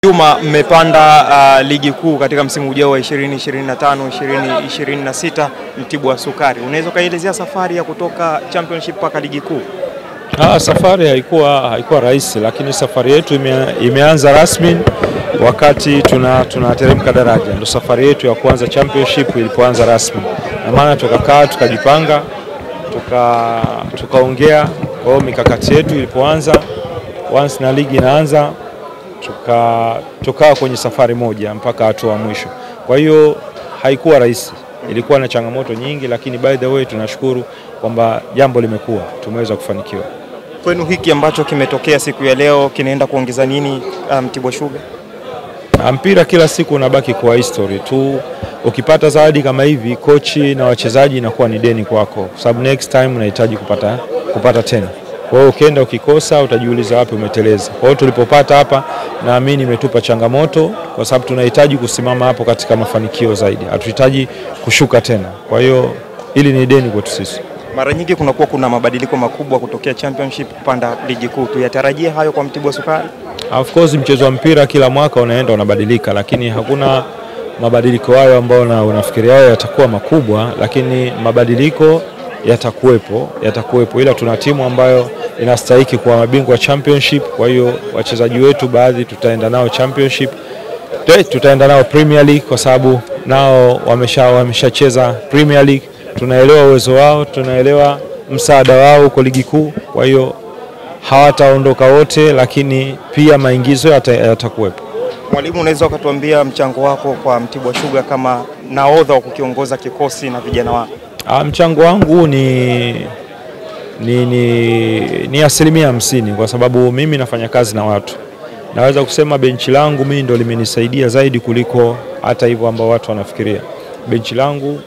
Juma, mmepanda ligi kuu katika msimu ujao wa 2025 2026 Mtibwa Sukari. Unaweza kaelezea safari ya kutoka championship mpaka ligi kuu? Safari haikuwa rahisi, lakini safari yetu imeanza rasmi wakati tunateremka daraja. Ndio safari yetu ya kuanza championship ilipoanza rasmi. Na maana tukakaa tukajipanga, tukaongea kwa mikakati yetu ilipoanza once na ligi inaanza tukaa kwenye safari moja mpaka hatua mwisho. Kwa hiyo haikuwa rahisi, ilikuwa na changamoto nyingi, lakini by the way tunashukuru kwamba jambo limekuwa, tumeweza kufanikiwa. Kwenu hiki ambacho kimetokea siku ya leo kinaenda kuongeza nini Mtibwa Sugar? Mpira kila siku unabaki kwa history tu. Ukipata zawadi kama hivi, kochi na wachezaji inakuwa ni deni kwako, kwa sababu next time unahitaji kupata tena. Kwa hiyo ukienda ukikosa utajiuliza wapi umeteleza. Kwa hiyo tulipopata hapa, naamini imetupa changamoto, kwa sababu tunahitaji kusimama hapo katika mafanikio zaidi. Hatuhitaji kushuka tena. Kwa hiyo hili ni deni kwetu sisi. Mara nyingi kuna mabadiliko makubwa kutokea championship kupanda ligi kuu. Tuyatarajie hayo kwa Mtibwa Sukari? Of course mchezo wa mpira kila mwaka unaenda unabadilika, lakini hakuna mabadiliko hayo ambayo unafikiria yatakuwa makubwa, lakini mabadiliko yatakuwepo, ila tuna timu ambayo inastahili kuwa mabingwa championship. Kwa hiyo wachezaji wetu baadhi tutaenda nao championship, tutaenda nao Premier League kwa sababu nao wameshacheza Premier League. Tunaelewa uwezo wao, tunaelewa msaada wao kwa ligi kuu. Kwa hiyo hawataondoka wote, lakini pia maingizo yatakuwepo. Mwalimu, unaweza ukatuambia mchango wako kwa Mtibwa Sugar kama nahodha wa kukiongoza kikosi na vijana wako? Mchango wangu ni 50% kwa sababu mimi nafanya kazi na watu. Naweza kusema benchi langu mimi ndio limenisaidia zaidi kuliko hata hivyo ambao watu wanafikiria. Benchi langu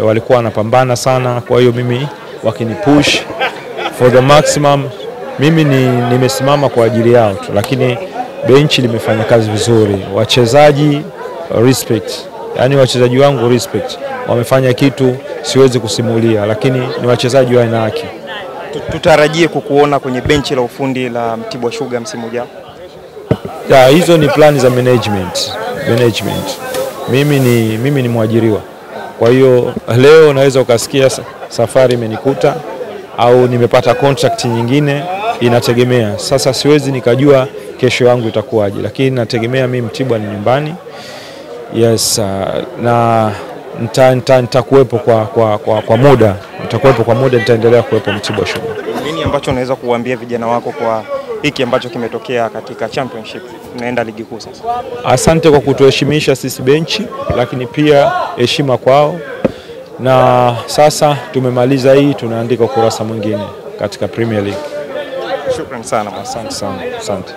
walikuwa wanapambana sana, kwa hiyo mimi wakinipush for the maximum, mimi nimesimama kwa ajili yao tu, lakini benchi limefanya kazi vizuri. Wachezaji respect, yani wachezaji wangu respect, wamefanya kitu siwezi kusimulia, lakini ni wachezaji wa aina yake. Tutarajie kukuona kwenye benchi la ufundi la Mtibwa Sugar msimu ujao? Hizo ni plani za management. Mimi ni mwajiriwa. Kwa hiyo leo naweza ukasikia safari imenikuta au nimepata contract nyingine, inategemea. Sasa siwezi nikajua kesho yangu itakuwaje, lakini nategemea mimi Mtibwa ni nyumbani. Yes, na nitakuwepo kwa muda. Nitaendelea kuwepo Mtibwa Sugar. Nini ambacho unaweza kuambia vijana wako kwa hiki ambacho kimetokea katika championship, naenda ligi kuu sasa? Asante kwa kutuheshimisha sisi benchi, lakini pia heshima kwao. Na sasa tumemaliza hii, tunaandika ukurasa mwingine katika Premier League. Shukrani sana. Asante sana. Asante.